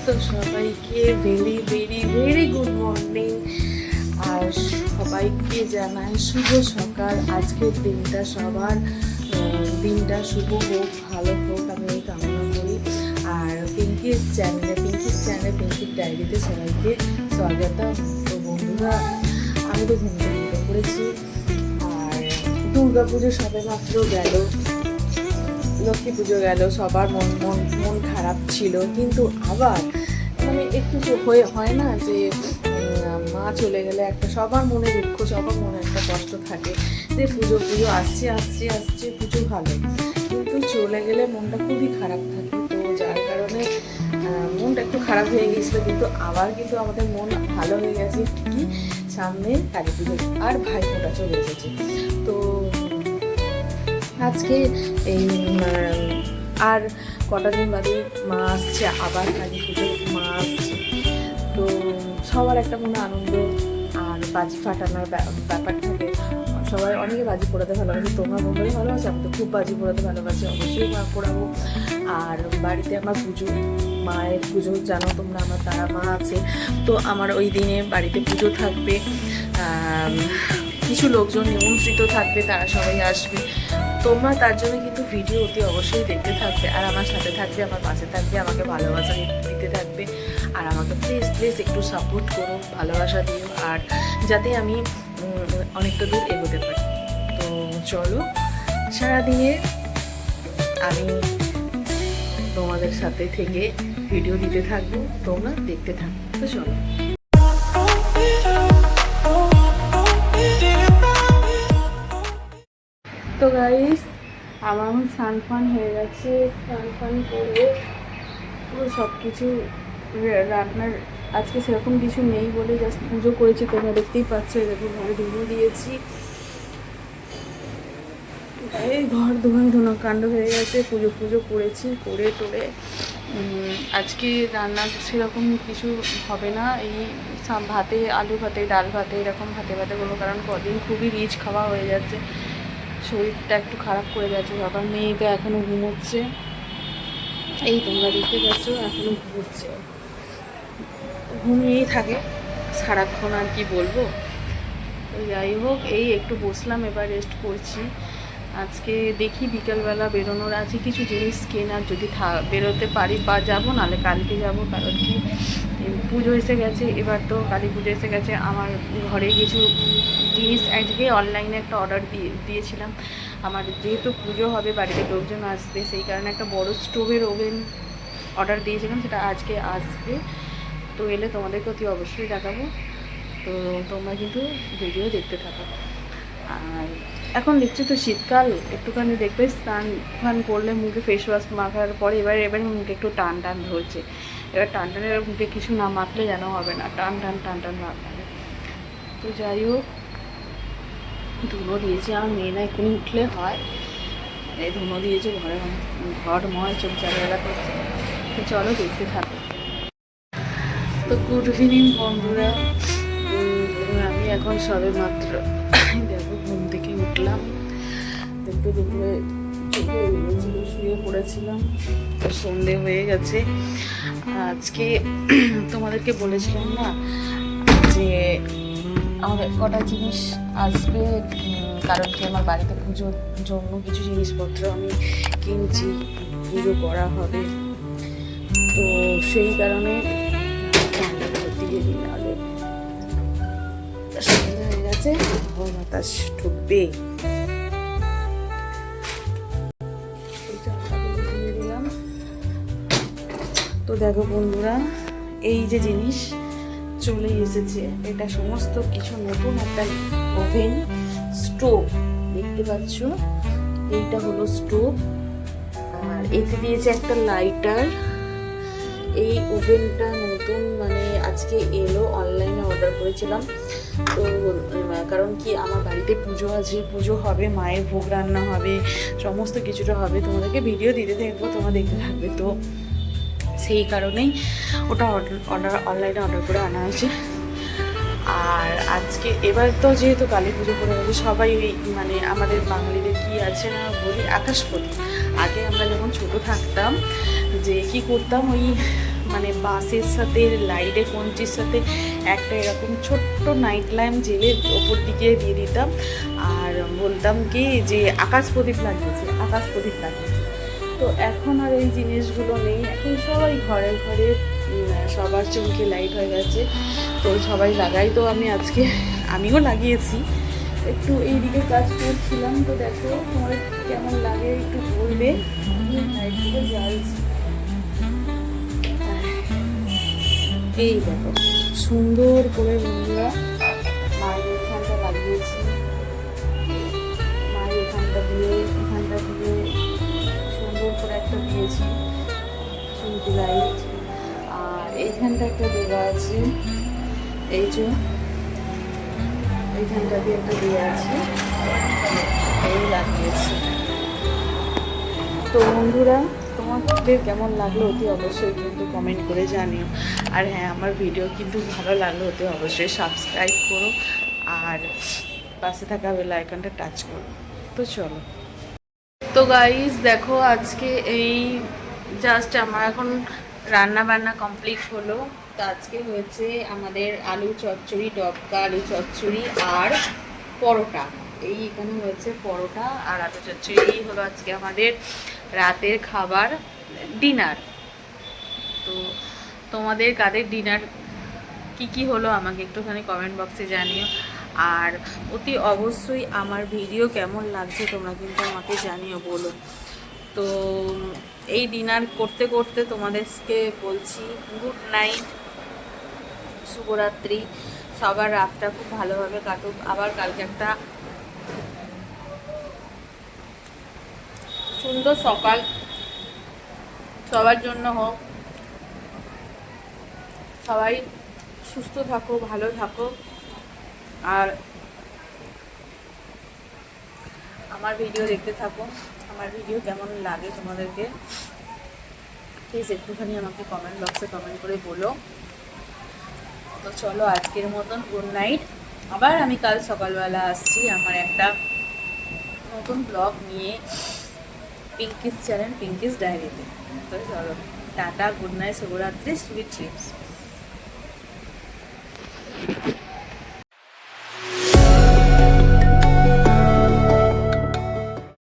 তো সবাইকে very very very good morning. আর সবাইকে জানাই শুভ সকাল। আজকের দিনটা সবার দিনটা শুভ হোক, ভালো হোক, আমি এই কামনা করি। আর পিঙ্কির পিঙ্কির ডায়েরিতে সবাইকে স্বাগত। তো বন্ধুরা, আমি তো ঘুম থেকে উঠে পড়েছি। আর দুর্গা পুজো সবে মাত্র গেল, লক্ষ্মী পুজো গেল, সবার মন খারাপ ছিল। কিন্তু আবার মানে একটু হয় না যে মা চলে গেলে একটা সবার মনে দুঃখ, সবার মনে একটা কষ্ট থাকে যে পুজো আসছে পুজো ভালো, কিন্তু চলে গেলে মনটা খুবই খারাপ থাকে। তো যার কারণে মনটা একটু খারাপ হয়ে গিয়েছিলো। কিন্তু আবার কিন্তু আমাদের মন ভালো হয়ে গেছে কি, সামনে কালী পুজো আর ভাইফোঁটা চলে এসেছে। তো আজকে এই আর কটা দিন বাদে মা আসছে, আবার কালী পুজো মা আসছে। তো সবার একটা মনে আনন্দ আর বাজি ফাটানোর ব্যাপার থাকে। সবাই অনেকে বাজি পোড়াতে ভালোবাসে, তোমরা বন্ধুরাই ভালোবাসে, আমি তো খুব বাজি পোড়াতে ভালোবাসি, অবশ্যই মা পোড়াবো। আর বাড়িতে আমার পুজো, মায়ের পুজো জানো তোমরা, আমার তারা মা আছে। তো আমার ওই দিনে বাড়িতে পুজো থাকবে, কিছু লোকজন নিমন্ত্রিত থাকবে, তারা সবাই আসবে। তোমরা তার জন্য কিন্তু ভিডিও অতি অবশ্যই দেখতে থাকবে, আর আমার সাথে থাকবে, আমার পাশে থাকবে, আমাকে ভালোবাসা দিতে থাকবে। আর আমাকে প্লিজ একটু সাপোর্ট করো, ভালোবাসা দিও, আর যাতে আমি অনেকটা দূর এগোতে পারি। তো চলো, সারাদিনে আমি তোমাদের সাথে থেকে ভিডিও দিতে থাকবো, তোমরা দেখতে থাকো। তো চলো। তো গাইস, আমার স্নান হয়ে গেছে। স্নান করে পুরো সব কিছু রান্নার আজকে সেরকম কিছু নেই বলে জাস্ট পুজো করেছি, তোমরা দেখতেই পাচ্ছ। এরকম ঘরে ধুনো দিয়েছি, এই ঘর ধুনো কাণ্ড হয়ে গেছে। পুজো করেছি, করে টোরে আজকে রান্না সেরকম কিছু হবে না। এই ভাতে, আলু ভাতে, ডাল ভাতে, এরকম ভাতে করবো, কারণ কদিন খুবই রিচ খাওয়া হয়ে যাচ্ছে, শরীরটা একটু খারাপ করে যাচ্ছে। সবার মেয়েটা এখনও ঘুমোচ্ছে, এই তোমরা দেখতে পাচ্ছ এখনও ঘুমোচ্ছে, ঘুমিয়েই থাকে সারাক্ষণ, আর কি বলবো। তো যাই হোক, এই একটু বসলাম, এবার রেস্ট করছি। আজকে দেখি বিকালবেলা বেরোনোর আছে কিছু জিনিস কেনার, যদি বেরোতে পারি বা যাবো, নাহলে কালকে যাবো। কারণ কি পুজো এসে গেছে, এবার তো কালী পুজো এসে গেছে। আমার ঘরে কিছু জিনিস আজকে অনলাইনে একটা অর্ডার দিয়েছিলাম। আমার যেহেতু পুজো হবে, বাড়িতে লোকজন আসবে, সেই কারণে একটা বড় স্টোভের ওভেন অর্ডার দিয়েছিলাম, সেটা আজকে আসবে। তো এলে তোমাদেরকে অতি অবশ্যই দেখাবো। তো তোমরা কিন্তু ভিডিও দেখতে থাকো। আর এখন দেখছো তো শীতকাল, একটুখানি দেখবে স্নান করলে মুখে ফেস ওয়াশ মাখার পরে এবার মুখে একটু টান ধরছে। এবার টানের মুখে কিছু না মাখলে যেন হবে না, টান মাখলে। তো যাই হোক, ধুনো দিয়েছি, আমার মেয়ে না এখনই উঠলে হয়, এই ধুনো দিয়েছে, ঘর ময় চোখ জায়গা করছে। তো চলো দেখতে থাকো। তো গুড ইভিনিং বন্ধুরা, আমি এখন সবে মাত্র দেখো ঘুম থেকে উঠলাম, একটু দুপুরে চোখে ছিল, শুয়ে পড়েছিলাম। তো সন্ধে হয়ে গেছে। আজকে তোমাদেরকে বলেছিলাম না যে আমাদের কটা জিনিস আসবে, কারণ কি আমার বাড়িতে পুজোর জন্য কিছু জিনিসপত্র আমি কিনছি, পুজো করা হবে। তো সেই কারণে দিয়ে দিই, নাহলে সন্ধ্যা হয়ে গেছে, বাতাস ঢুকবে। দিয়ে দিলাম। তো দেখো বন্ধুরা, এই যে জিনিস চলে এসেছে, এটা সমস্ত কিছু নতুন একটা ওভেন স্টোভ দেখতে পাচ্ছ। এইটা হলো স্টোভ, আর এতে দিয়েছে একটা লাইটার। এই ওভেনটা নতুন, মানে আজকে এলো, অনলাইনে অর্ডার করেছিলাম। তো কারণ কি আমার বাড়িতে পুজো আছে, পুজো হবে, মায়ের ভোগ রান্না হবে, সমস্ত কিছুটা হবে, তোমাদেরকে ভিডিও দিতে থাকবো, তোমরা দেখতে থাকবে। তো সেই কারণেই ওটা অনলাইনে অর্ডার করে আনা হয়েছে। আর আজকে এবার তো যেহেতু কালী পুজো করে গেছে, সবাই মানে আমাদের বাঙালিদের কি আছে না বলি, আকাশপতি। আগে আমরা যখন ছোট থাকতাম, যে কি করতাম, ওই মানে বাসের সাথে লাইটে কঞ্চির সাথে একটা এরকম ছোট্ট নাইট ল্যাম্প জেলে ওপর দিকে দিয়ে দিতাম, আর বলতাম কি যে আকাশ প্রদীপ লাগিয়েছে, আকাশ প্রদীপ লাগিয়েছে। তো এখন আর এই জিনিসগুলো নেই, এখন সবাই ঘরে ঘরে সবার চমকে লাইট হয়ে গেছে, তো সবাই লাগাই। তো আমিও লাগিয়েছি, একটু এইদিকে কাজ করছিলাম। তো দেখো তোমার কেমন লাগে একটু বলবে। লাইটগুলো জ্বালছি, এই দেখো সুন্দর করে বন্ধুরা মায়ের এখানটা লাগিয়েছি, মায়ের এখানটা দিয়ে সুন্দর করে একটা দিয়েছি চুমকি লাইট। আর এইখানটা একটা দেওয়া আছে, এই যে এইখানটা দিয়ে একটা দেওয়া আছে, এই লাগিয়েছি। তো বন্ধুরা তোমাদের কেমন লাগলো অতি অবশ্যই কিন্তু কমেন্ট করে জানিও। আর হ্যাঁ, আমার ভিডিও কিন্তু ভালো লাগলো অতি অবশ্যই সাবস্ক্রাইব করো আর পাশে থাকা বেল আইকনটা টাচ করো। তো চলো, তো গাইস দেখো আজকে এই জাস্ট আমার এখন রান্না বান্না কমপ্লিট হলো। তো আজকে হয়েছে আমাদের আলু চচ্চড়ি, ডবকা আলু চচ্চড়ি আর পরোটা। এই এখানে হয়েছে পরোটা আর আলু চচ্চড়ি হলো আজকে আমাদের রাতের খাবার, ডিনার। তো তোমাদের কাদের ডিনার কি হলো আমাকে একটুখানি কমেন্ট বক্সে জানিও। আর অতি অবশ্যই আমার ভিডিও কেমন লাগছে তোমরা কিন্তু আমাকে জানিও, বলো। তো এই ডিনার করতে করতে তোমাদেরকে বলছি গুড নাইট, শুভরাত্রি। সবার রাতটা খুব ভালোভাবে কাটুক, আবার কালকে একটা সুন্দর সকাল সবার জন্য হোক। সবাই সুস্থ থাকো, ভালো থাকো। আর আমার ভিডিও দেখতে থাকো, আমার ভিডিও কেমন লাগে তোমাদেরকে প্লিজ একটুখানি আমাকে কমেন্ট বক্সে কমেন্ট করে বলো। তো চলো আজকের মতন গুড নাইট। আবার আমি কাল সকালবেলা আসছি আমার একটা নতুন ব্লগ নিয়ে, পিঙ্কিস চ্যানেল, পিঙ্কিস ডায়েরিতে। তো চলো টাটা, গুড নাইট, শুভরাত্রি, সুইট ড্রিমস।